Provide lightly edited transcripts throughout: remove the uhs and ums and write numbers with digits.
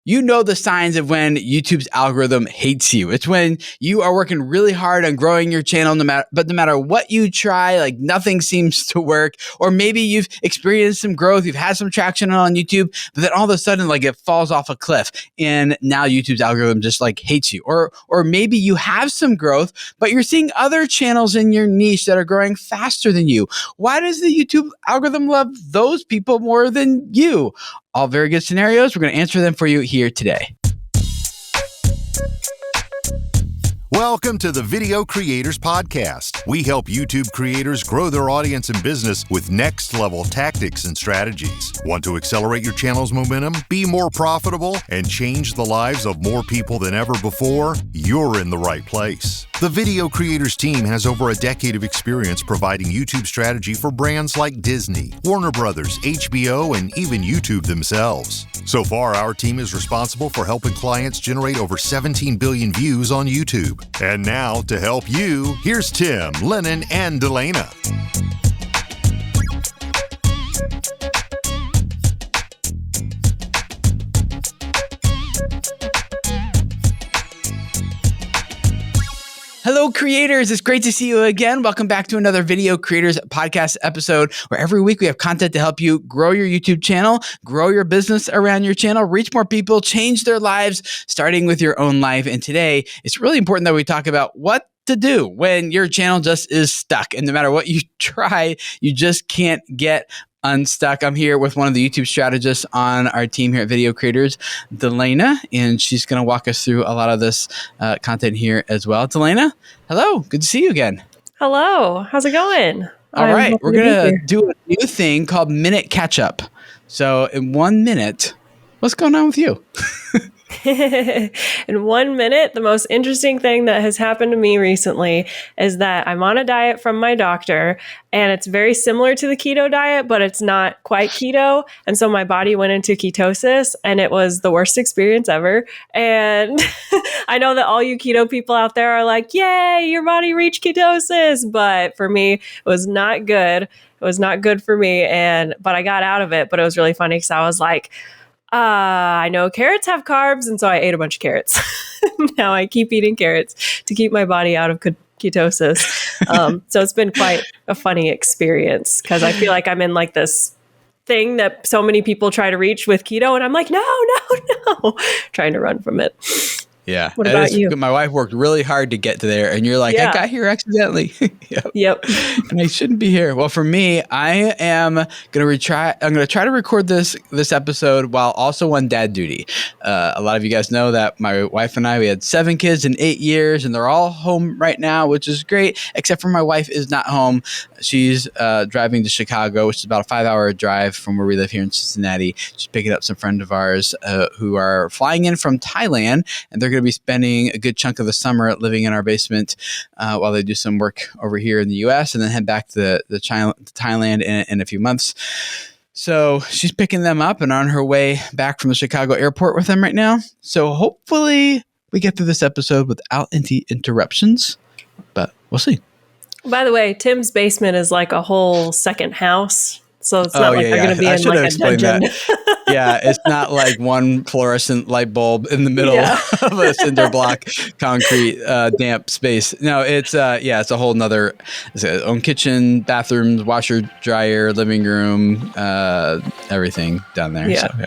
You know the signs of when YouTube's algorithm hates you. It's when you are working really hard on growing your channel, but no matter what you try, like nothing seems to work. Or maybe you've experienced some growth, you've had some traction on YouTube, but then all of a sudden, like it falls off a cliff, and now YouTube's algorithm just like hates you. Or maybe you have some growth, but you're seeing other channels in your niche that are growing faster than you. Why does the YouTube algorithm love those people more than you? All very good scenarios. We're going to answer them for you here today. Welcome to the Video Creators Podcast. We help YouTube creators grow their audience and business with next-level tactics and strategies. Want to accelerate your channel's momentum, be more profitable, and change the lives of more people than ever before? You're in the right place. The Video Creators team has over a decade of experience providing YouTube strategy for brands like Disney, Warner Brothers, HBO, and even YouTube themselves. So far, our team is responsible for helping clients generate over 17 billion views on YouTube. And now, to help you, here's Tim, Lennon, and Delana. Hello, creators. It's great to see you again. Welcome back to another Video Creators Podcast episode, where every week we have content to help you grow your YouTube channel, grow your business around your channel, reach more people, change their lives, starting with your own life. And today, it's really important that we talk about what to do when your channel just is stuck. And no matter what you try, you just can't get unstuck. I'm here with one of the YouTube strategists on our team here at Video Creators, Delana, and she's going to walk us through a lot of this content here as well. Delana, hello. Good to see you again. Hello. How's it going? All right. We're going to do a new thing called Minute Catch Up. So in 1 minute, what's going on with you? In 1 minute, the most interesting thing that has happened to me recently is that I'm on a diet from my doctor, and it's very similar to the keto diet, but it's not quite keto. And so my body went into ketosis, and it was the worst experience ever. And I know that all you keto people out there are like, yay, your body reached ketosis. But for me, it was not good. It was not good for me. But I got out of it. But it was really funny because I was like, I know carrots have carbs, and so I ate a bunch of carrots. Now I keep eating carrots to keep my body out of ketosis. So it's been quite a funny experience because I feel like I'm in like this thing that so many people try to reach with keto, and I'm like, no, trying to run from it. Yeah. What about you? My wife worked really hard to get to there, and you're like, yeah. I got here accidentally. Yep. And I shouldn't be here. Well, for me, I am going to try to record this episode while also on dad duty. A lot of you guys know that my wife and we had 7 kids in 8 years, and they're all home right now, which is great, except for my wife is not home. She's driving to Chicago, which is about a 5-hour drive from where we live here in Cincinnati. She's picking up some friends of ours who are flying in from Thailand, and they're going to be spending a good chunk of the summer living in our basement while they do some work over here in the U.S. and then head back to Thailand in a few months. So she's picking them up and on her way back from the Chicago airport with them right now. So hopefully we get through this episode without any interruptions, but we'll see. By the way, Tim's basement is like a whole second house. So it's not they're going to be in like a dungeon. Yeah, it's not like one fluorescent light bulb in the middle of a cinder block concrete damp space. No, it's a whole nother own kitchen, bathrooms, washer, dryer, living room, everything down there. Yeah. So, yeah.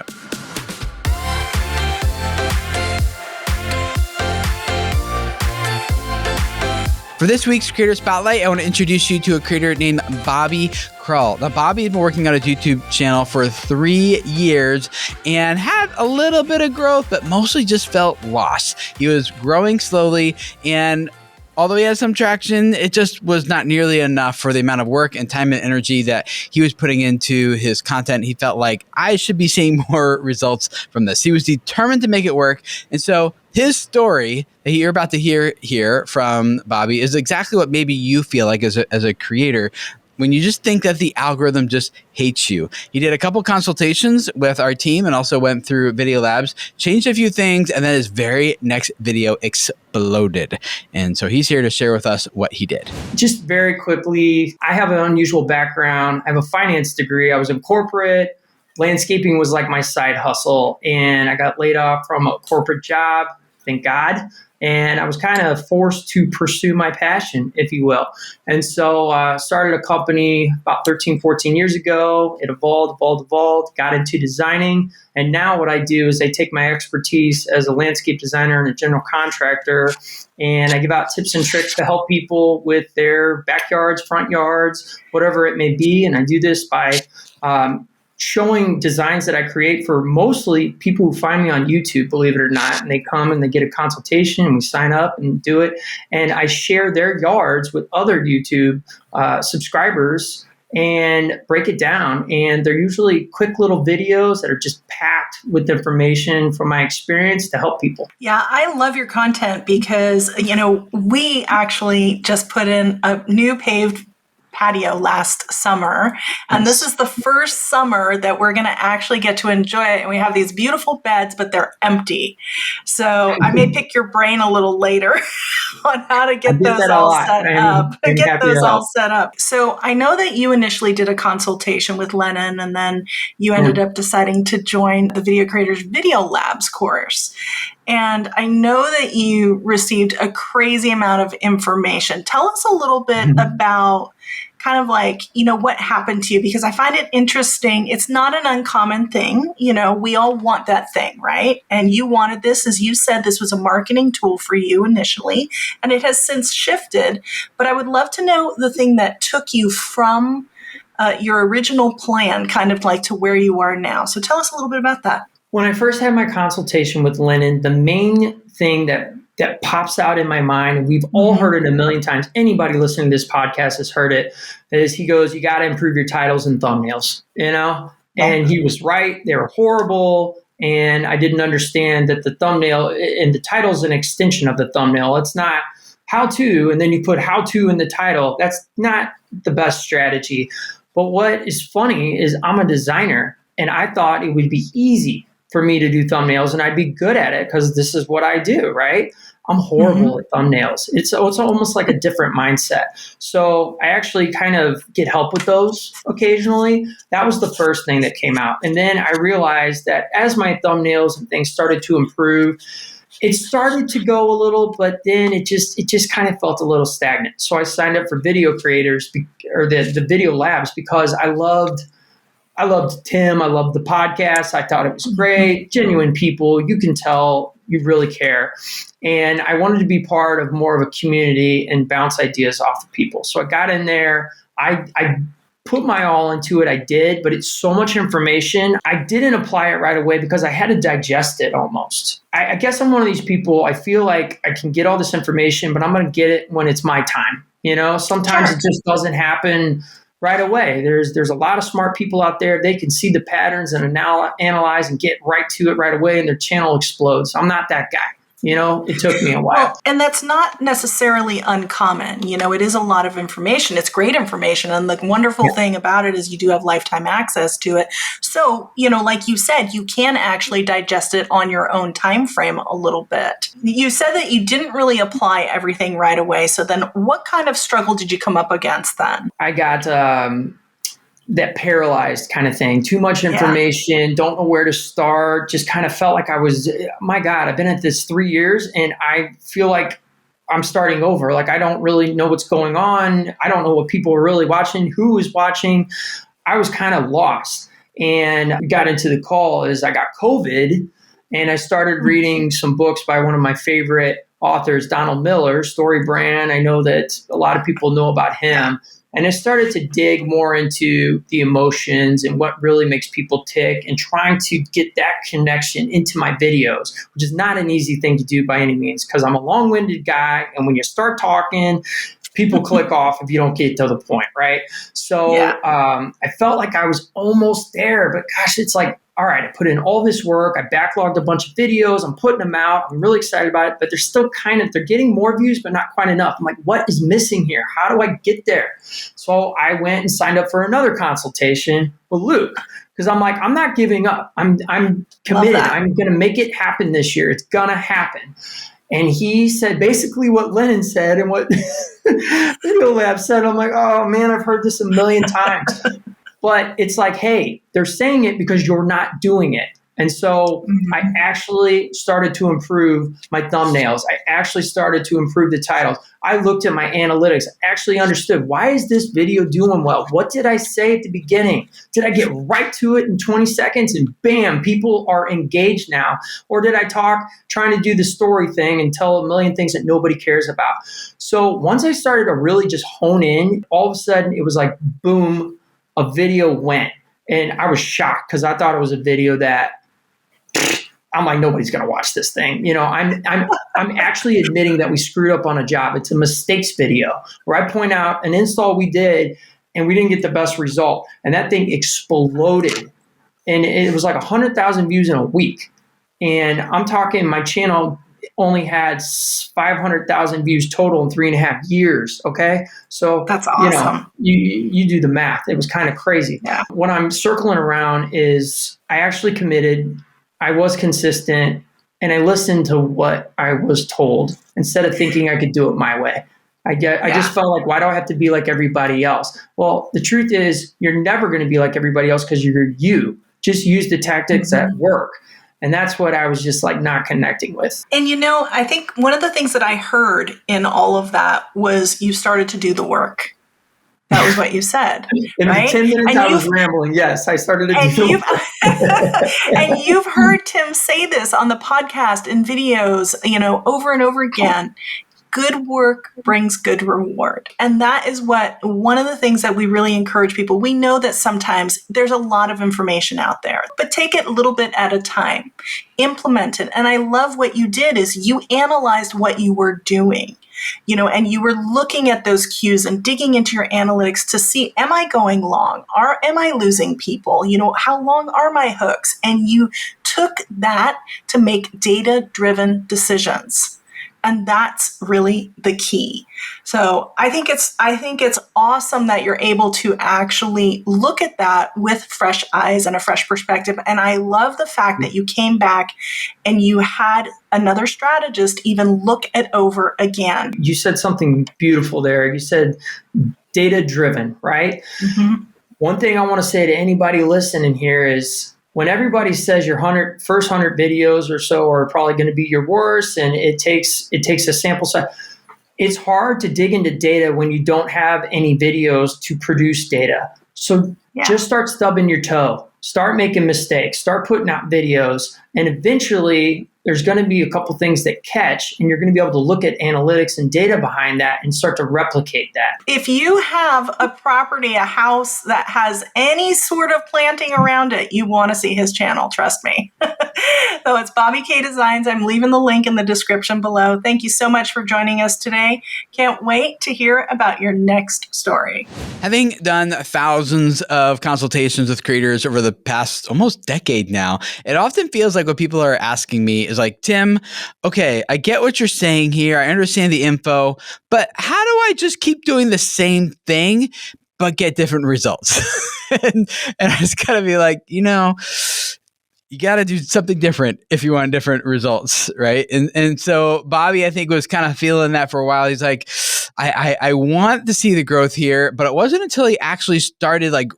For this week's Creator Spotlight, I want to introduce you to a creator named Bobby Krull. Now, Bobby had been working on a YouTube channel for 3 years and had a little bit of growth, but mostly just felt lost. He was growing slowly, and although he had some traction, it just was not nearly enough for the amount of work and time and energy that he was putting into his content. He felt like, I should be seeing more results from this. He was determined to make it work, and so his story that you're about to hear here from Bobby is exactly what maybe you feel like as a creator when you just think that the algorithm just hates you. He did a couple consultations with our team and also went through Video Labs, changed a few things, and then his very next video exploded. And so he's here to share with us what he did. Just very quickly, I have an unusual background. I have a finance degree. I was in corporate landscaping was like my side hustle, and I got laid off from a corporate job, thank God. And I was kind of forced to pursue my passion, if you will. And so I started a company about 13, 14 years ago. It evolved, got into designing. And now what I do is I take my expertise as a landscape designer and a general contractor, and I give out tips and tricks to help people with their backyards, front yards, whatever it may be. And I do this by showing designs that I create for mostly people who find me on YouTube, believe it or not, and they come and they get a consultation and we sign up and do it. And I share their yards with other YouTube subscribers and break it down. And they're usually quick little videos that are just packed with information from my experience to help people. Yeah, I love your content because, we actually just put in a new paved patio last summer. And this is the first summer that we're going to actually get to enjoy it. And we have these beautiful beds, but they're empty. So I may pick your brain a little later on how to get those all set up. Set up. So I know that you initially did a consultation with Lennon, and then you ended up deciding to join the Video Creators Video Labs course. And I know that you received a crazy amount of information. Tell us a little bit about kind of like, what happened to you, because I find it interesting. It's not an uncommon thing. We all want that thing, right? And you wanted this, as you said, this was a marketing tool for you initially, and it has since shifted. But I would love to know the thing that took you from your original plan kind of like to where you are now. So tell us a little bit about that. When I first had my consultation with Lennon, the main thing that pops out in my mind, and we've all heard it a million times, anybody listening to this podcast has heard it, is he goes, you got to improve your titles and thumbnails, And he was right. They were horrible. And I didn't understand that the thumbnail and the title is an extension of the thumbnail. It's not how to, and then you put how to in the title. That's not the best strategy. But what is funny is I'm a designer, and I thought it would be easy for me to do thumbnails and I'd be good at it because this is what I do, right? I'm horrible at thumbnails. It's almost like a different mindset. So I actually kind of get help with those occasionally. That was the first thing that came out. And then I realized that as my thumbnails and things started to improve, it started to go a little, but then it just kind of felt a little stagnant. So I signed up for Video Creators or the Video Labs because I loved Tim. I loved the podcast. I thought it was great. Genuine people. You can tell you really care. And I wanted to be part of more of a community and bounce ideas off of people. So I got in there. I put my all into it. I did, but it's so much information. I didn't apply it right away because I had to digest it almost. I guess I'm one of these people. I feel like I can get all this information, but I'm going to get it when it's my time. Sometimes it just doesn't happen right away. There's a lot of smart people out there. They can see the patterns and analyze and get right to it right away, and their channel explodes. I'm not that guy. It took me a while. Well, and that's not necessarily uncommon. It is a lot of information. It's great information. And the wonderful thing about it is you do have lifetime access to it. So, like you said, you can actually digest it on your own time frame a little bit. You said that you didn't really apply everything right away. So then what kind of struggle did you come up against then? I got that paralyzed kind of thing. Too much information, don't know where to start. Just kind of felt like I was, my God, I've been at this 3 years and I feel like I'm starting over. Like I don't really know what's going on. I don't know what people are really watching, who is watching. I was kind of lost. And we got into the call as I got COVID, and I started reading some books by one of my favorite authors, Donald Miller, Story Brand. I know that a lot of people know about him. And I started to dig more into the emotions and what really makes people tick and trying to get that connection into my videos, which is not an easy thing to do by any means because I'm a long-winded guy. And when you start talking, people click off if you don't get to the point, right? So I felt like I was almost there, but gosh, it's like, all right, I put in all this work. I backlogged a bunch of videos. I'm putting them out. I'm really excited about it, but they're still they're getting more views, but not quite enough. I'm like, what is missing here? How do I get there? So I went and signed up for another consultation with Luke because I'm like, I'm not giving up. I'm committed. I'm going to make it happen this year. It's going to happen. And he said basically what Lennon said and what Video Lab said. I'm like, oh man, I've heard this a million times. But it's like, hey, they're saying it because you're not doing it. And so I actually started to improve my thumbnails. I actually started to improve the titles. I looked at my analytics, actually understood, why is this video doing well? What did I say at the beginning? Did I get right to it in 20 seconds and bam, people are engaged now? Or did I talk trying to do the story thing and tell a million things that nobody cares about? So once I started to really just hone in, all of a sudden it was like, boom, a video went. And I was shocked because I thought it was a video that I'm like, nobody's going to watch this thing. You know, I'm actually admitting that we screwed up on a job. It's a mistakes video where I point out an install we did and we didn't get the best result. And that thing exploded. And it was like 100,000 views in a week. And I'm talking, my channel only had 500,000 views total in 3.5 years. Okay. So that's awesome. You do the math. It was kind of crazy. Yeah. What I'm circling around is I actually committed. I was consistent, and I listened to what I was told instead of thinking I could do it my way. I just felt like, why do I have to be like everybody else? Well, the truth is you're never going to be like everybody else because you're you. Just use the tactics that work. And that's what I was just like not connecting with. And I think one of the things that I heard in all of that was you started to do the work. That was what you said. In right? 10 minutes, I was rambling. Yes, I started to do And you've heard Tim say this on the podcast and videos, over and over again. Good work brings good reward. And that is one of the things that we really encourage people. We know that sometimes there's a lot of information out there, but take it a little bit at a time. Implement it. And I love what you did is you analyzed what you were doing. And you were looking at those cues and digging into your analytics to see, am I going long? Am I losing people? How long are my hooks? And you took that to make data-driven decisions. And that's really the key. So I think it's awesome that you're able to actually look at that with fresh eyes and a fresh perspective. And I love the fact that you came back and you had another strategist even look it over again. You said something beautiful there. You said data-driven, right? Mm-hmm. One thing I want to say to anybody listening here is, when everybody says your first 100 videos or so are probably going to be your worst, and it takes a sample size, it's hard to dig into data when you don't have any videos to produce data. So just start stubbing your toe, start making mistakes, start putting out videos, and eventually there's going to be a couple things that catch, and you're going to be able to look at analytics and data behind that and start to replicate that. If you have a property, a house that has any sort of planting around it, you want to see his channel, trust me. So it's Bobby K Designs. I'm leaving the link in the description below. Thank you so much for joining us today. Can't wait to hear about your next story. Having done thousands of consultations with creators over the past almost decade now, it often feels like what people are asking me is like, Tim, okay, I get what you're saying here. I understand the info, but how do I just keep doing the same thing, but get different results? and I just gotta be like, you got to do something different if you want different results, right? And so Bobby, I think, was kind of feeling that for a while. He's like, I want to see the growth here, but it wasn't until he actually started like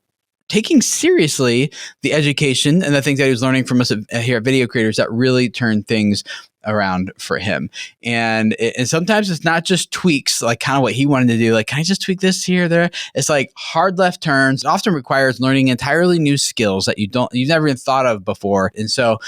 taking seriously the education and the things that he was learning from us here at Video Creators that really turned things around for him. And sometimes it's not just tweaks, like kind of what he wanted to do. Like, can I just tweak this here or there? It's like hard left turns. It often requires learning entirely new skills that you've never even thought of before. And so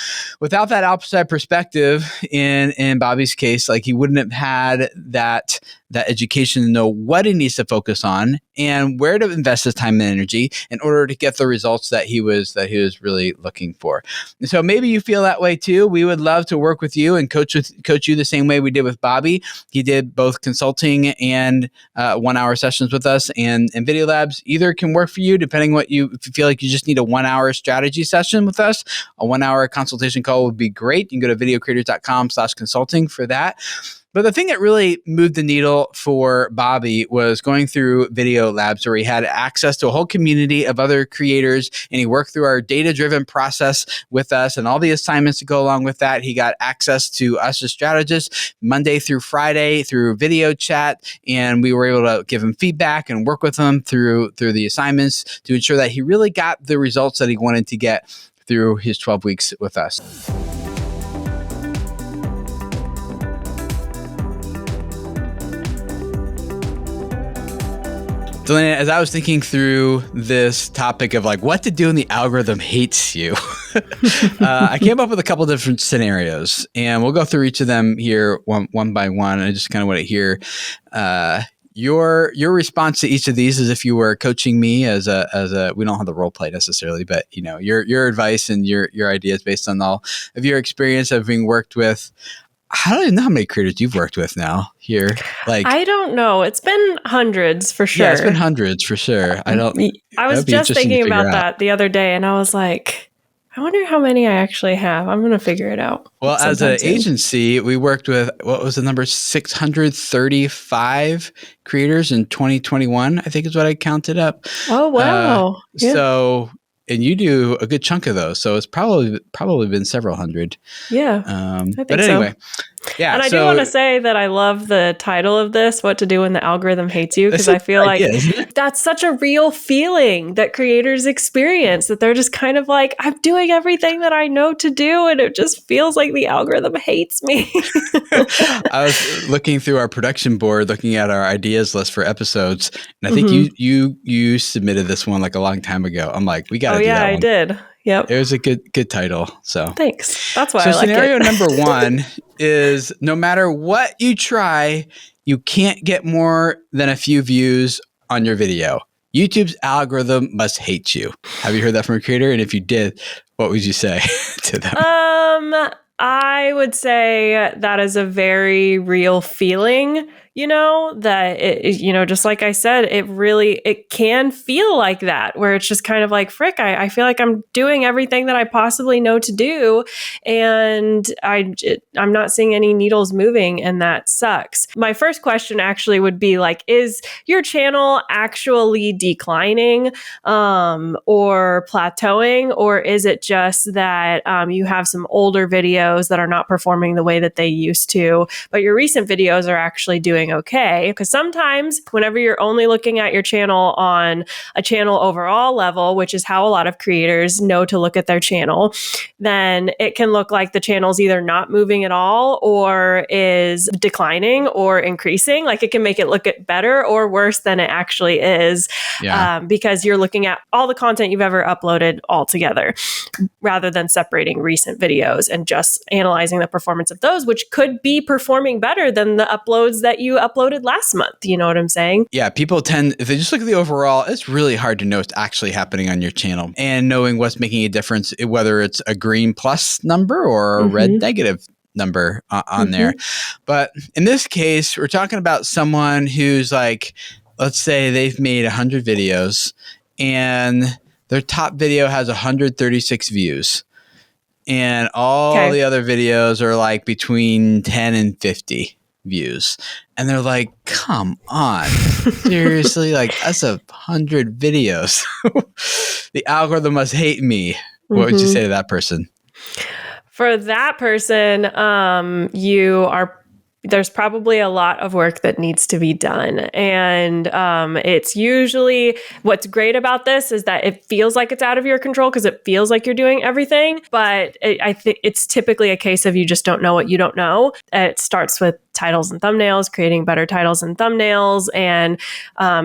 without that outside perspective, in Bobby's case, like he wouldn't have had that education to know what he needs to focus on and where to invest his time and energy in order to get the results that he was really looking for. And so maybe you feel that way too. We would love to work with you and coach you the same way we did with Bobby. He did both consulting and 1-hour sessions with us, and Video Labs either can work for you depending if you feel like you just need a 1-hour strategy session with us. A 1-hour consultation call would be great. You can go to videocreators.com/consulting for that. But the thing that really moved the needle for Bobby was going through Video Labs, where he had access to a whole community of other creators, and he worked through our data-driven process with us and all the assignments to go along with that. He got access to us as strategists Monday through Friday through video chat, and we were able to give him feedback and work with him through the assignments to ensure that he really got the results that he wanted to get through his 12 weeks with us. Delaney, as I was thinking through this topic of like what to do when the algorithm hates you, I came up with a couple different scenarios, and we'll go through each of them here one by one. I just kind of want to hear your response to each of these as if you were coaching me as a we don't have the role play necessarily, but you know, your advice and your ideas based on all of your experience of being worked with. I don't even know how many creators you've worked with now here. Like, I don't know. It's been hundreds for sure. Yeah, it's been hundreds for sure. I was just thinking about that the other day, and I was like, I wonder how many I actually have. I'm going to figure it out. Well, as an agency, we worked with, what was the number? 635 creators in 2021, I think is what I counted up. Oh, wow. Yeah. So, and you do a good chunk of those. So it's probably been several hundred. Yeah. I think but anyway. So. Yeah. And I do want to say that I love the title of this, What to Do When the Algorithm Hates You, because I feel like that's such a real feeling that creators experience, that they're just kind of like, I'm doing everything that I know to do, and it just feels like the algorithm hates me. I was looking through our production board, looking at our ideas list for episodes, and I think you submitted this one like a long time ago. I'm like, we got to do that one. I did. Yep. It was a good title. So thanks. That's why I like it. So scenario number one is no matter what you try, you can't get more than a few views on your video. YouTube's algorithm must hate you. Have you heard that from a creator? And if you did, what would you say to them? I would say that is a very real feeling, you know, that it, you know, just like I said, it can feel like that, where it's just kind of like, frick, I feel like I'm doing everything that I possibly know to do, and I'm not seeing any needles moving, and that sucks. My first question actually would be like, is your channel actually declining or plateauing, or is it just that you have some older videos that are not performing the way that they used to, but your recent videos are actually doing okay? Because sometimes whenever you're only looking at your channel on a channel overall level, which is how a lot of creators know to look at their channel, then it can look like the channel's either not moving at all or is declining or increasing. Like it can make it look better or worse than it actually is, because you're looking at all the content you've ever uploaded all together rather than separating recent videos and just analyzing the performance of those, which could be performing better than the uploads that you uploaded last month. You know what I'm saying? Yeah. People tend, if they just look at the overall, it's really hard to know what's actually happening on your channel and knowing what's making a difference, whether it's a green plus number or a red negative number on there. But in this case, we're talking about someone who's like, let's say they've made 100 videos and their top video has 136 views. And all the other videos are like between 10 and 50 views. And they're like, come on, seriously? Like, that's 100 videos. The algorithm must hate me. What would you say to that person? For that person, there's probably a lot of work that needs to be done. And it's usually, what's great about this is that it feels like it's out of your control because it feels like you're doing everything. But I think it's typically a case of you just don't know what you don't know. It starts with titles and thumbnails, creating better titles and thumbnails, and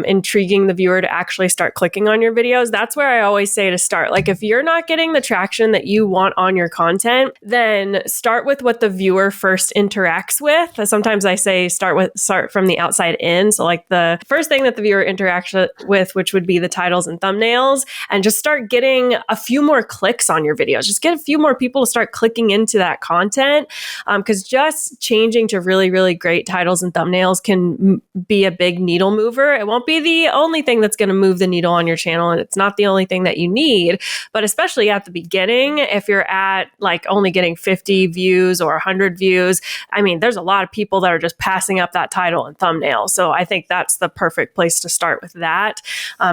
intriguing the viewer to actually start clicking on your videos. That's where I always say to start. Like, if you're not getting the traction that you want on your content, then start with what the viewer first interacts with. Sometimes I say start from the outside in. So like the first thing that the viewer interacts with, which would be the titles and thumbnails, and just start getting a few more clicks on your videos. Just get a few more people to start clicking into that content. Because just changing to really really great titles and thumbnails can be a big needle mover. It won't be the only thing that's going to move the needle on your channel, and it's not the only thing that you need. But especially at the beginning, if you're at like only getting 50 views or 100 views, I mean, there's a lot of people that are just passing up that title and thumbnail. So I think that's the perfect place to start with that,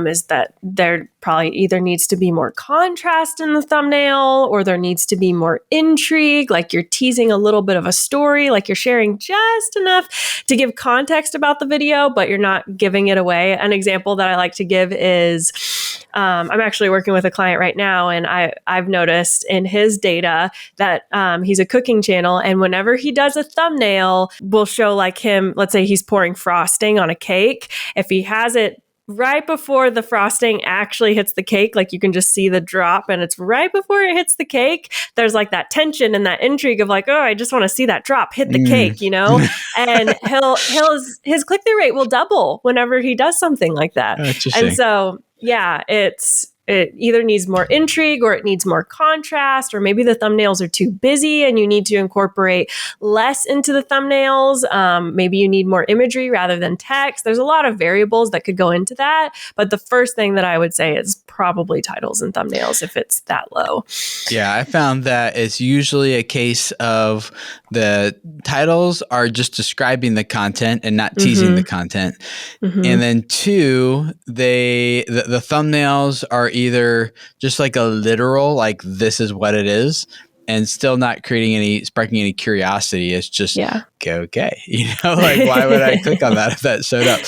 is that there probably either needs to be more contrast in the thumbnail, or there needs to be more intrigue, like you're teasing a little bit of a story, like you're sharing just enough to give context about the video, but you're not giving it away. An example that I like to give is I'm actually working with a client right now, and I've noticed in his data that he's a cooking channel, and whenever he does a thumbnail, we'll show like him, let's say he's pouring frosting on a cake. If he has it right before the frosting actually hits the cake, like you can just see the drop and it's right before it hits the cake, there's like that tension and that intrigue of like, oh, I just want to see that drop hit the cake, you know? And his click-through rate will double whenever he does something like that. And so, yeah, it either needs more intrigue or it needs more contrast, or maybe the thumbnails are too busy and you need to incorporate less into the thumbnails. Maybe you need more imagery rather than text. There's a lot of variables that could go into that. But the first thing that I would say is probably titles and thumbnails if it's that low. Yeah, I found that it's usually a case of the titles are just describing the content and not teasing the content. And then two, the thumbnails are either just like a literal, like this is what it is, and still not sparking any curiosity. It's just, okay. You know, like why would I click on that if that showed up?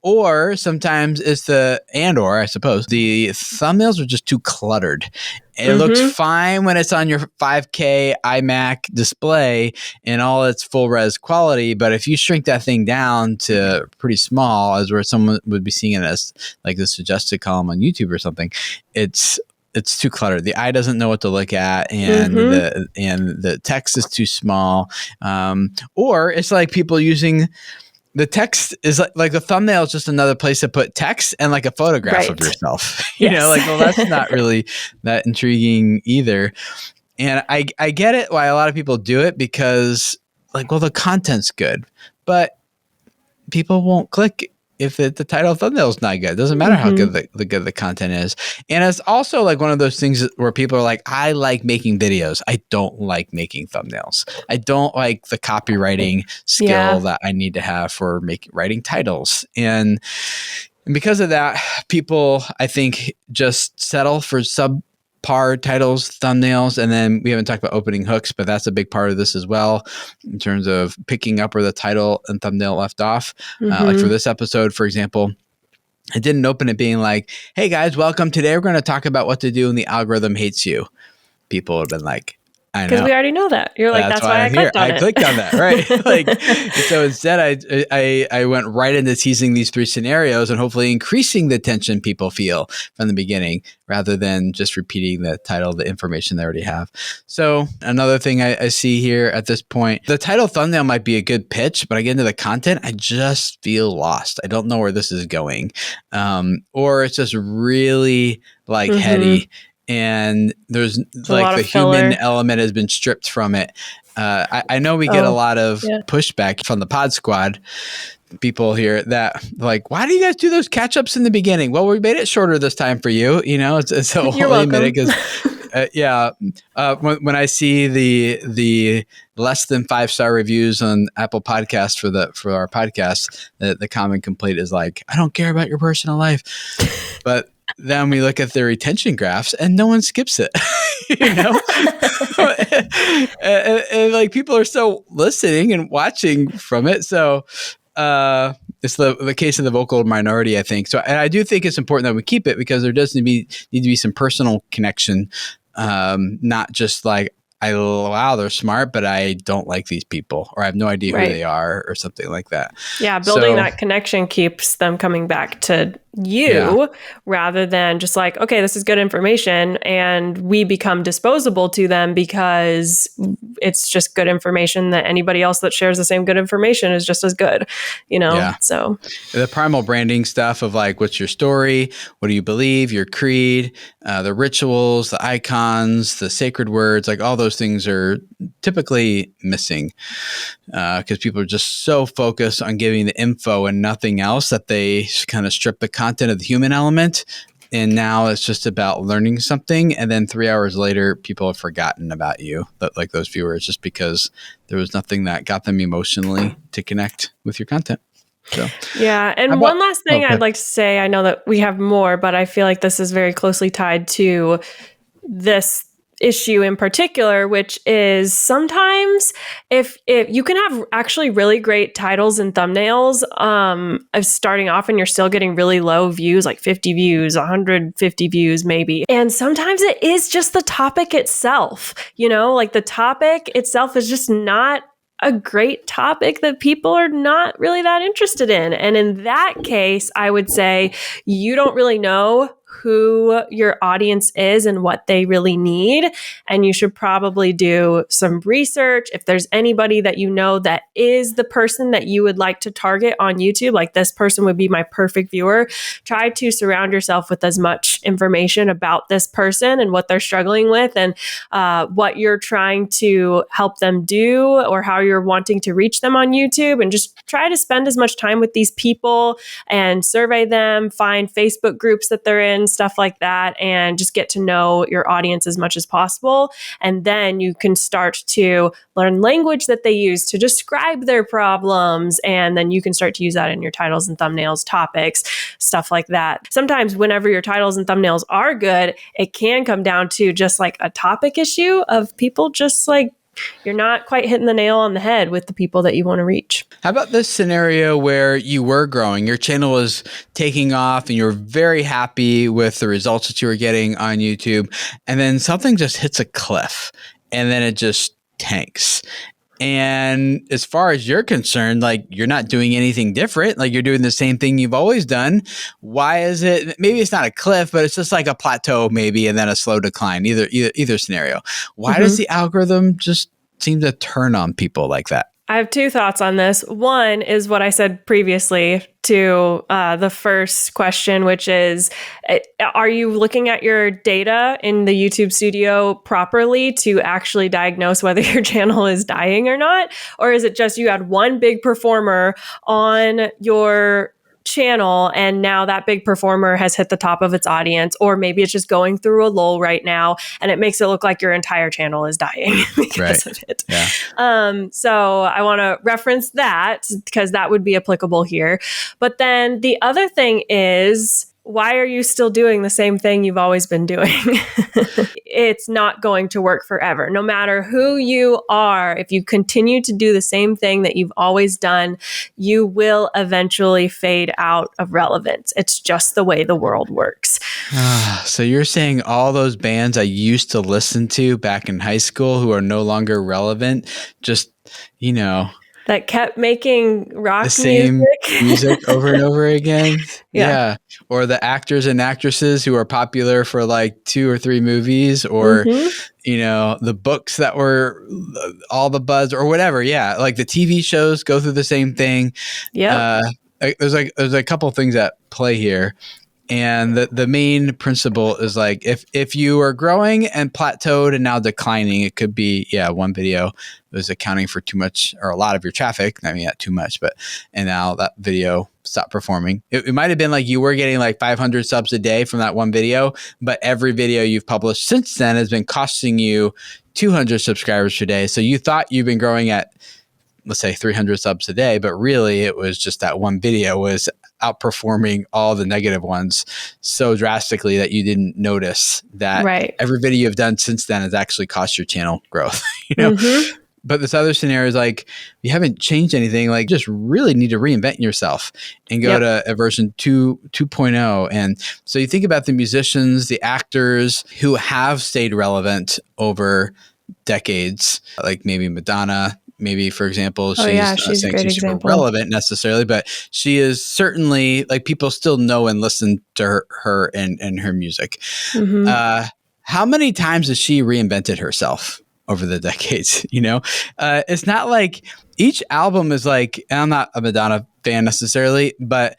Or sometimes it's I suppose the thumbnails are just too cluttered. It looks fine when it's on your 5K iMac display in all its full res quality, but if you shrink that thing down to pretty small, as where someone would be seeing it as like the suggested column on YouTube or something, it's too cluttered. The eye doesn't know what to look at, and the text is too small. Or it's like people using the text is like the thumbnail is just another place to put text and like a photograph of yourself. You know, like, well, that's not really that intriguing either. And I get it why a lot of people do it, because like, well, the content's good, but people won't click if the title thumbnail is not good. It doesn't matter how good the content is. And it's also like one of those things where people are like, I like making videos. I don't like making thumbnails. I don't like the copywriting skill that I need to have for writing titles. And because of that, people, I think, just settle for subpar titles, thumbnails, and then we haven't talked about opening hooks, but that's a big part of this as well in terms of picking up where the title and thumbnail left off. Like for this episode, for example, I didn't open it being like, hey guys, welcome. Today we're going to talk about what to do when the algorithm hates you. People have been like, I know. Because we already know that. You're like, that's why I clicked on it. I clicked on that, right? Like, so instead, I went right into teasing these three scenarios and hopefully increasing the tension people feel from the beginning, rather than just repeating the title, the information they already have. So another thing I see here at this point, the title thumbnail might be a good pitch, but I get into the content, I just feel lost. I don't know where this is going, or it's just really like heady. And there's like the human element has been stripped from it. I know we get a lot of pushback from the Pod Squad people here that like, why do you guys do those catch ups in the beginning? Well, we made it shorter this time for you. You know, it's so You're welcome. Because when I see the less than 5-star reviews on Apple Podcasts for our podcast, the common complaint is like, I don't care about your personal life, but then we look at the retention graphs and no one skips it, you know, and like people are still listening and watching from it. So it's the case of the vocal minority, I think. So, and I do think it's important that we keep it, because there does need to be some personal connection, not just like, wow, they're smart, but I don't like these people, or I have no idea who they are, or something like that. Yeah, building that connection keeps them coming back to you rather than just like, okay, this is good information, and we become disposable to them because it's just good information that anybody else that shares the same good information is just as good, you know? Yeah. So the primal branding stuff of like, what's your story? What do you believe? Your creed, the rituals, the icons, the sacred words, like all those things are typically missing because people are just so focused on giving the info and nothing else that they kind of strip the content of the human element. And now it's just about learning something. And then 3 hours later, people have forgotten about you, like those viewers, just because there was nothing that got them emotionally to connect with your content. So, yeah. And one last thing I'd like to say, I know that we have more, but I feel like this is very closely tied to this issue in particular, which is sometimes if you can have actually really great titles and thumbnails of starting off and you're still getting really low views, like 50 views, 150 views maybe. And sometimes it is just the topic itself, like the topic itself is just not a great topic that people are not really that interested in. And in that case, I would say you don't really know who your audience is and what they really need. And you should probably do some research. If there's anybody that you know that is the person that you would like to target on YouTube, like this person would be my perfect viewer, try to surround yourself with as much information about this person and what they're struggling with and what you're trying to help them do or how you're wanting to reach them on YouTube. And just try to spend as much time with these people and survey them, find Facebook groups that they're in, stuff like that, and just get to know your audience as much as possible. And then you can start to learn language that they use to describe their problems. And then you can start to use that in your titles and thumbnails, topics, stuff like that. Sometimes whenever your titles and thumbnails are good, it can come down to just like a topic issue of people just like, you're not quite hitting the nail on the head with the people that you want to reach. How about this scenario where you were growing, your channel was taking off and you're very happy with the results that you were getting on YouTube, and then something just hits a cliff and then it just tanks. And as far as you're concerned, like you're not doing anything different, like you're doing the same thing you've always done. Why is it? Maybe it's not a cliff, but it's just like a plateau maybe, and then a slow decline, either scenario. Why does the algorithm just seem to turn on people like that? I have two thoughts on this. One is what I said previously to the first question, which is, are you looking at your data in the YouTube studio properly to actually diagnose whether your channel is dying or not? Or is it just you had one big performer on your channel and now that big performer has hit the top of its audience, or maybe it's just going through a lull right now and it makes it look like your entire channel is dying because of it. Yeah. So I want to reference that because that would be applicable here. But then the other thing is, why are you still doing the same thing you've always been doing? It's not going to work forever. No matter who you are, if you continue to do the same thing that you've always done, you will eventually fade out of relevance. It's just the way the world works. So you're saying all those bands I used to listen to back in high school who are no longer relevant, just, that kept making rock the same music over and over again. Yeah. Or the actors and actresses who are popular for like 2 or 3 movies, or, the books that were all the buzz or whatever. Yeah. Like the TV shows go through the same thing. Yeah. There's a couple of things at play here. And the main principle is like, if you are growing and plateaued and now declining, it could be, one video was accounting for too much or a lot of your traffic. I mean, not too much, and now that video stopped performing. It might have been like you were getting like 500 subs a day from that one video, but every video you've published since then has been costing you 200 subscribers per day. So you thought you've been growing at, let's say 300 subs a day, but really it was just that one video was outperforming all the negative ones so drastically that you didn't notice that every video you've done since then has actually cost your channel growth, But this other scenario is like, you haven't changed anything, like just really need to reinvent yourself and go to a version 2.0. And so you think about the musicians, the actors who have stayed relevant over decades, like maybe Madonna. Maybe, for example, she's not saying she's super relevant necessarily, but she is certainly, like, people still know and listen to her and her music. How many times has she reinvented herself over the decades? It's not like each album is like, and I'm not a Madonna fan necessarily, but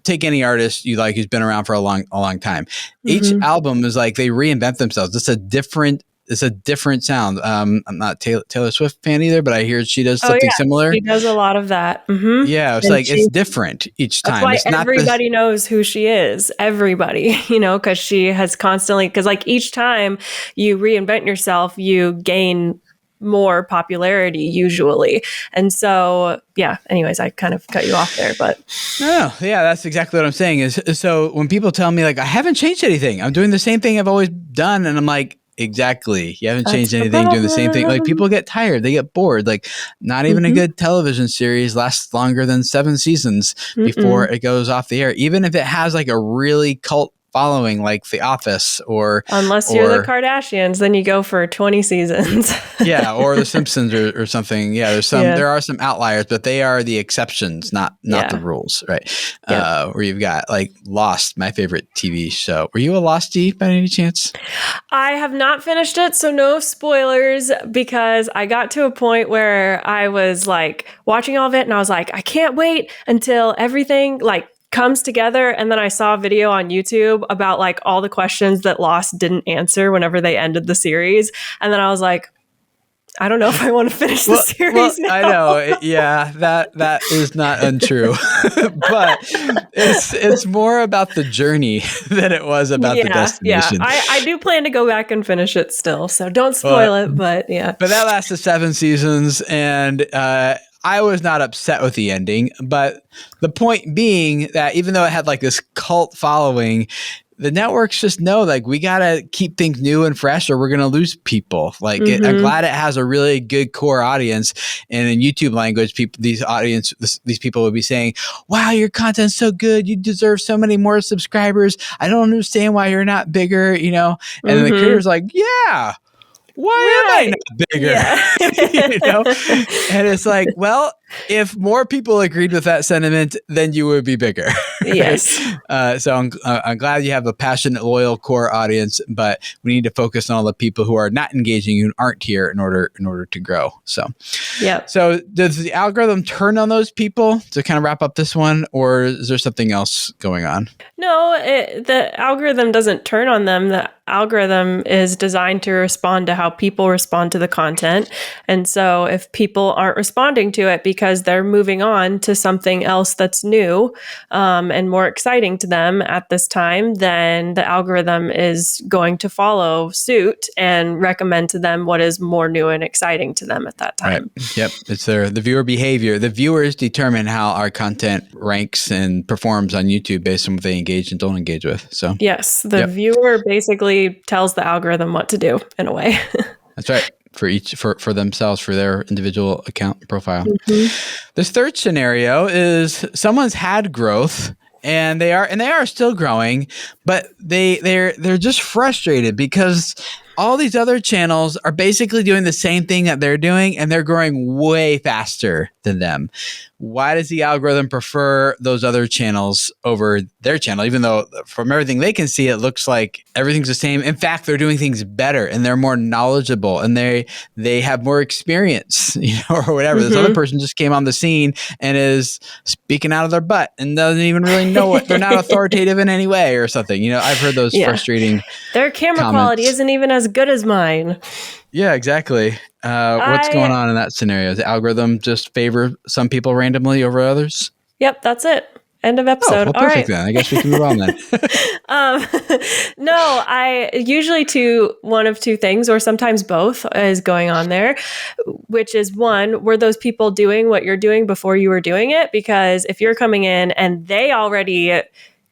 take any artist you like who's been around for a long time. Each album is like they reinvent themselves. It's a different it's a different sound. I'm not Taylor Swift fan either, but I hear she does Oh something yeah, similar. she does a lot of that. Mm-hmm. Yeah, it's And like it's different each that's time. why It's not the everybody knows who she is. Everybody, because she has constantly, because like each time you reinvent yourself, you gain more popularity usually. And so, yeah, anyways, I kind of cut you off there, but. No, yeah, that's exactly what I'm saying is so when people tell me like, I haven't changed anything, I'm doing the same thing I've always done. And I'm like, exactly. You haven't changed anything, doing the same thing. Like people get tired, they get bored. Like not even a good television series lasts longer than 7 seasons before it goes off the air. Even if it has like a really cult following like The Office or unless you're the Kardashians, then you go for 20 seasons. yeah, or The Simpsons or something. Yeah, there are some outliers, but they are the exceptions, not the rules, right? Yep. Where you've got like Lost, my favorite TV show. Were you a Lostie by any chance? I have not finished it, so no spoilers, because I got to a point where I was like watching all of it and I was like, I can't wait until everything like comes together. And then I saw a video on YouTube about like all the questions that Lost didn't answer whenever they ended the series. And then I was like, I don't know if I want to finish the series now. I know. Yeah, that is not untrue. But it's more about the journey than it was about the destination. Yeah, I do plan to go back and finish it still. So don't spoil it, but yeah. But that lasted 7 seasons, and I was not upset with the ending, but the point being that even though it had like this cult following, the networks just know like we got to keep things new and fresh or we're going to lose people. Like I'm glad it has a really good core audience. And in YouTube language, these people would be saying, wow, your content's so good. You deserve so many more subscribers. I don't understand why you're not bigger, And then the creator's like, yeah. Why am I not bigger? Yeah. And it's like, well, if more people agreed with that sentiment, then you would be bigger. Yes. So I'm glad you have a passionate, loyal core audience, but we need to focus on all the people who are not engaging and aren't here in order to grow. So, yeah. So does the algorithm turn on those people to kind of wrap up this one, or is there something else going on? No, the algorithm doesn't turn on them. The algorithm is designed to respond to how people respond to the content. And so if people aren't responding to it because they're moving on to something else that's new and more exciting to them at this time, then the algorithm is going to follow suit and recommend to them what is more new and exciting to them at that time. Right. Yep. It's the viewer behavior. The viewers determine how our content ranks and performs on YouTube based on what they engage and don't engage with. So yes, the viewer basically tells the algorithm what to do in a way. That's right. For themselves, for their individual account profile. This third scenario is someone's had growth and they are still growing, but they're just frustrated because all these other channels are basically doing the same thing that they're doing and they're growing way faster than them. Why does the algorithm prefer those other channels over their channel? Even though from everything they can see, it looks like everything's the same. In fact, they're doing things better and they're more knowledgeable and they have more experience, or whatever. This other person just came on the scene and is speaking out of their butt and doesn't even really know what they're not authoritative in any way or something. I've heard those frustrating Their camera quality isn't even as good as mine. Yeah, exactly. What's going on in that scenario? Does the algorithm just favor some people randomly over others? Yep, that's it. End of episode. Oh, well, perfect then. I guess we can move on then. No, I usually one of two things, or sometimes both, is going on there, which is one, were those people doing what you're doing before you were doing it? Because if you're coming in and they already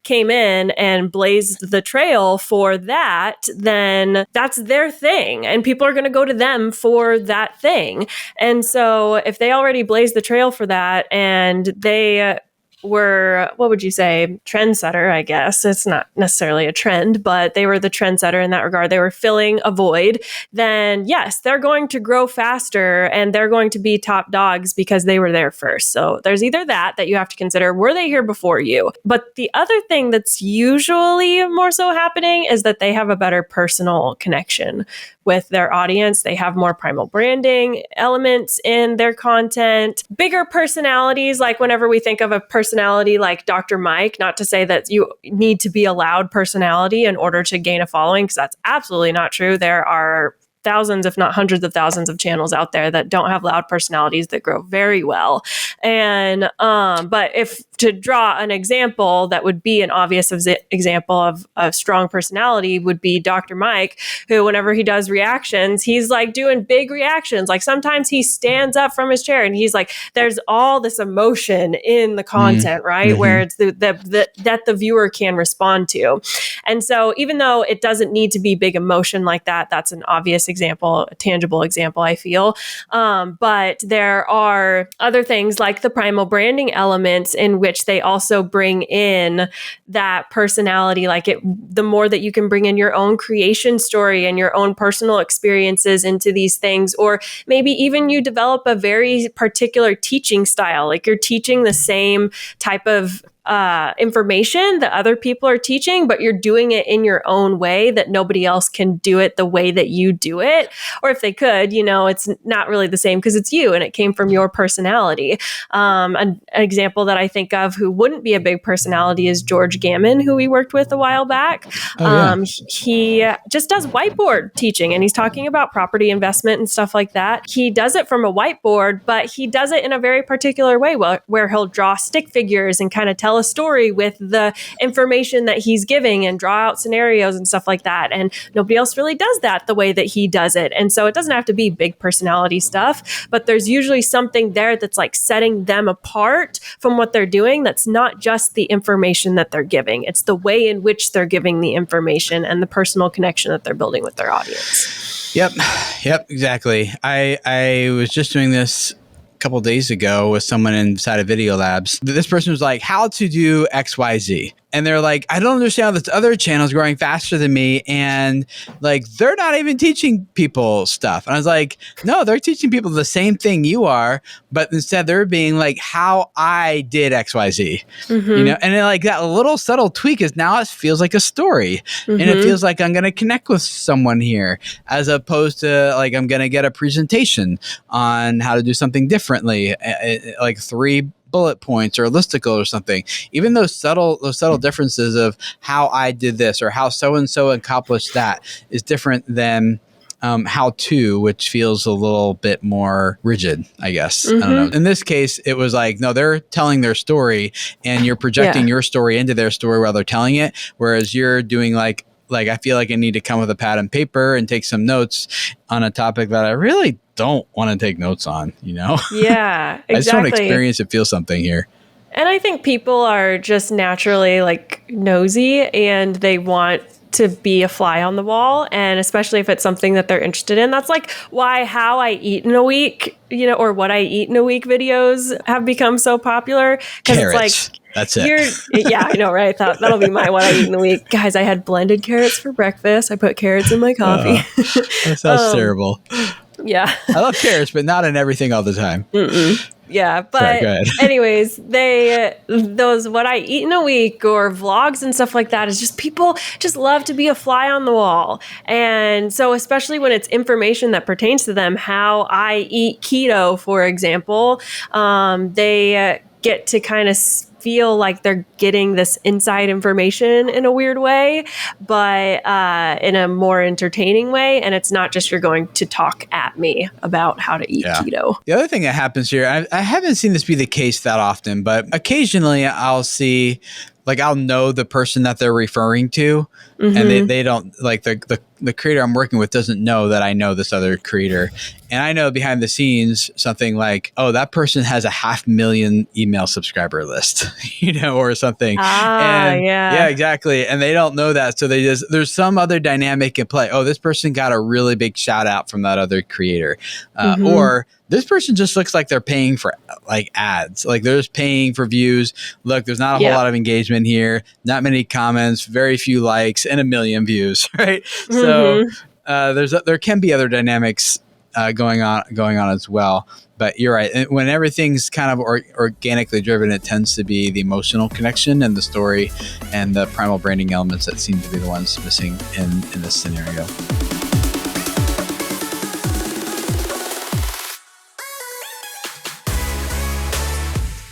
came in and blazed the trail for that, then that's their thing. And people are going to go to them for that thing. And so if they already blazed the trail for that and they were, what would you say, trendsetter, I guess. It's not necessarily a trend, but they were the trendsetter in that regard. They were filling a void. Then yes, they're going to grow faster and they're going to be top dogs because they were there first. So there's either that you have to consider, were they here before you? But the other thing that's usually more so happening is that they have a better personal connection with their audience. They have more primal branding elements in their content, bigger personalities. Like whenever we think of a personality like Dr. Mike, not to say that you need to be a loud personality in order to gain a following, because that's absolutely not true. There are thousands, if not hundreds of thousands of channels out there that don't have loud personalities that grow very well. And, but if to draw an example that would be an obvious example of a strong personality would be Dr. Mike, who whenever he does reactions, he's like doing big reactions. Like sometimes he stands up from his chair and he's like, there's all this emotion in the content, right? Where it's that the viewer can respond to. And so even though it doesn't need to be big emotion like that, that's an obvious example, a tangible example, I feel. But there are other things like the primal branding elements in which they also bring in that personality. Like the more that you can bring in your own creation story and your own personal experiences into these things, or maybe even you develop a very particular teaching style, like you're teaching the same type of information that other people are teaching, but you're doing it in your own way that nobody else can do it the way that you do it. Or if they could, it's not really the same because it's you and it came from your personality. An example that I think of who wouldn't be a big personality is George Gammon, who we worked with a while back. He just does whiteboard teaching and he's talking about property investment and stuff like that. He does it from a whiteboard, but he does it in a very particular way where he'll draw stick figures and kind of tell a story with the information that he's giving and draw out scenarios and stuff like that. And nobody else really does that the way that he does it. And so it doesn't have to be big personality stuff, but there's usually something there that's like setting them apart from what they're doing. That's not just the information that they're giving. It's the way in which they're giving the information and the personal connection that they're building with their audience. Yep, exactly. I was just doing this couple of days ago with someone inside of Video Labs. This person was like, how to do XYZ. And they're like, I don't understand how this other channel is growing faster than me. And like, they're not even teaching people stuff. And I was like, no, they're teaching people the same thing you are. But instead they're being like, how I did XYZ, and then like that little subtle tweak is now it feels like a story and it feels like I'm going to connect with someone here as opposed to like, I'm going to get a presentation on how to do something differently, like 3 bullet points or a listicle or something. Even those subtle differences of how I did this or how so-and-so accomplished that is different than how to, which feels a little bit more rigid, I guess. I don't know. In this case, it was like, no, they're telling their story and you're projecting your story into their story while they're telling it. Whereas you're doing like I feel like I need to come with a pad and paper and take some notes on a topic that I really don't want to take notes on, Yeah, exactly. I just want to experience and feel something here. And I think people are just naturally like nosy and they want to be a fly on the wall. And especially if it's something that they're interested in, that's like why how I eat in a week, or what I eat in a week videos have become so popular. Because it's like, that's it. Yeah, I know, right? That'll be my what I eat in the week. Guys, I had blended carrots for breakfast. I put carrots in my coffee. That sounds terrible. Yeah. I love carrots, but not in everything all the time. Yeah, but anyways, those what I eat in a week or vlogs and stuff like that is just people just love to be a fly on the wall. And so especially when it's information that pertains to them, how I eat keto, for example, they get to kind of feel like they're getting this inside information in a weird way, but in a more entertaining way. And it's not just you're going to talk at me about how to eat keto. The other thing that happens here, I haven't seen this be the case that often, but occasionally I'll see, like I'll know the person that they're referring to, and they don't, like the creator I'm working with doesn't know that I know this other creator. And I know behind the scenes something like, oh, that person has 500,000 email subscriber list, or something. Yeah, exactly. And they don't know that. So there's some other dynamic in play. Oh, this person got a really big shout out from that other creator. Or this person just looks like they're paying for like ads. Like they're just paying for views. Look, there's not a whole lot of engagement here. Not many comments, very few likes, and 1 million views, right? So there can be other dynamics going on as well. But you're right. When everything's kind of organically driven, it tends to be the emotional connection and the story and the primal branding elements that seem to be the ones missing in this scenario.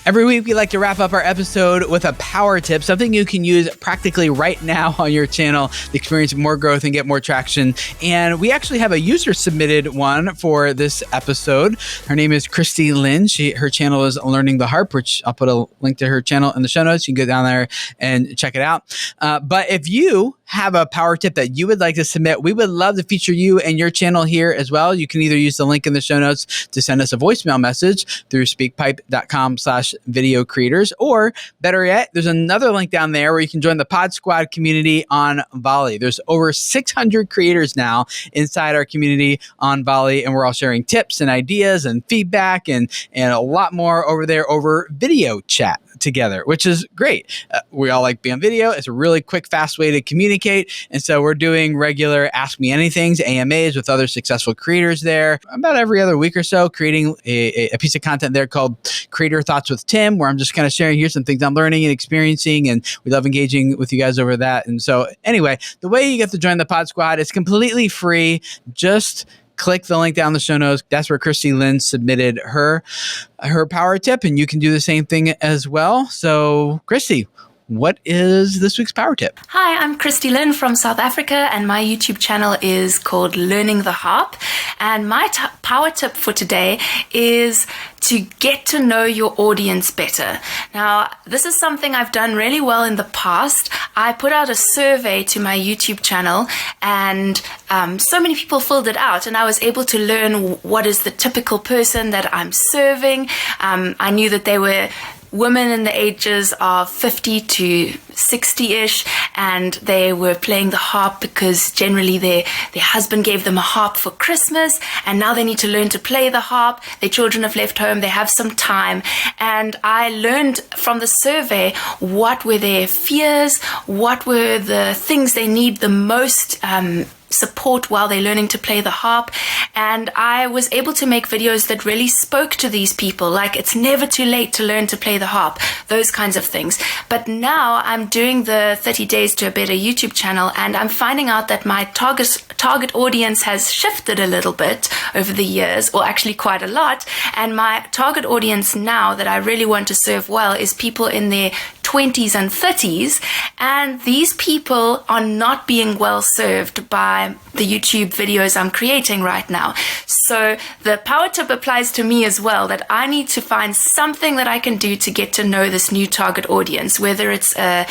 Every week, we like to wrap up our episode with a power tip, something you can use practically right now on your channel to experience more growth and get more traction. And we actually have a user submitted one for this episode. Her name is Christy-Lyn. Her channel is Learning the Harp, which I'll put a link to her channel in the show notes. You can go down there and check it out. But if you have a power tip that you would like to submit, we would love to feature you and your channel here as well. You can either use the link in the show notes to send us a voicemail message through speakpipe.com/video creators, or better yet, there's another link down there where you can join the Pod Squad community on Volley. There's over 600 creators now inside our community on Volley, and we're all sharing tips and ideas and feedback and a lot more over there over video chat together, which is great. We all like being on video. It's a really quick, fast way to communicate. And so we're doing regular Ask Me Anythings, AMAs with other successful creators there about every other week or so, creating a piece of content there called Creator Thoughts with Tim, where I'm just kind of sharing here's some things I'm learning and experiencing, and we love engaging with you guys over that. And so anyway, the way you get to join the Pod Squad is completely free. Just click the link down in the show notes. That's where Christy-Lyn submitted her power tip, and you can do the same thing as well. So, Christy, what is this week's power tip? Hi, I'm Christy-Lyn from South Africa, and my YouTube channel is called Learning the Harp. And my power tip for today is to get to know your audience better. Now, this is something I've done really well in the past. I put out a survey to my YouTube channel, and so many people filled it out, and I was able to learn what is the typical person that I'm serving. I knew that they were women in the ages of 50 to 60-ish, and they were playing the harp because generally their husband gave them a harp for Christmas, and now they need to learn to play the harp. Their children have left home, they have some time, and I learned from the survey what were their fears, what were the things they need the most support while they're learning to play the harp. And I was able to make videos that really spoke to these people, like it's never too late to learn to play the harp, those kinds of things. But now I'm doing the 30 Days to a Better YouTube channel, and I'm finding out that my target audience has shifted a little bit over the years, or actually quite a lot. And my target audience now that I really want to serve well is people in their 20s and 30s, and these people are not being well served by the YouTube videos I'm creating right now. So the power tip applies to me as well, that I need to find something that I can do to get to know this new target audience, whether it's a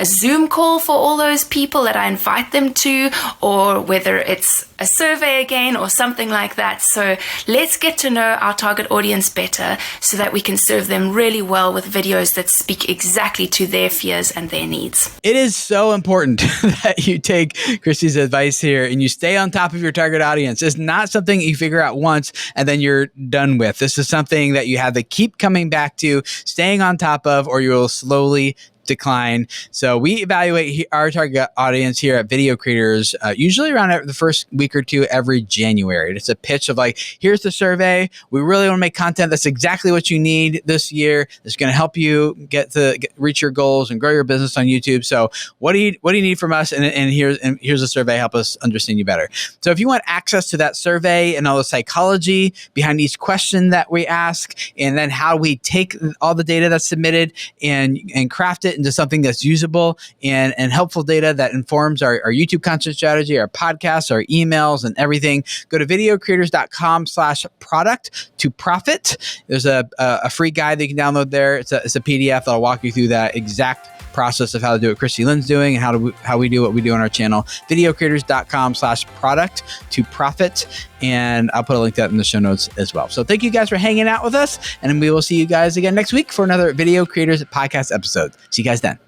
Zoom call for all those people that I invite them to, or whether it's a survey again or something like that. So let's get to know our target audience better so that we can serve them really well with videos that speak exactly to their fears and their needs. It is so important that you take Christy's advice here and you stay on top of your target audience. It's not something you figure out once and then you're done with. This is something that you have to keep coming back to, staying on top of, or you will slowly decline. So we evaluate our target audience here at Video Creators usually around the first week or two every January. It's a pitch of like, here's the survey. We really want to make content that's exactly what you need this year. That's going to help you reach your goals and grow your business on YouTube. So what do you need from us? And here's a survey. Help us understand you better. So if you want access to that survey and all the psychology behind each question that we ask, and then how we take all the data that's submitted and craft it into something that's usable and helpful data that informs our YouTube content strategy, our podcasts, our emails, and everything, go to videocreators.com/product to profit. There's a free guide that you can download there. It's a PDF that'll walk you through that exact process of how to do what Christy-Lyn's doing and how we do what we do on our channel. videocreators.com/product to profit. And I'll put a link to that in the show notes as well. So thank you guys for hanging out with us. And we will see you guys again next week for another Video Creators podcast episode. See you guys then.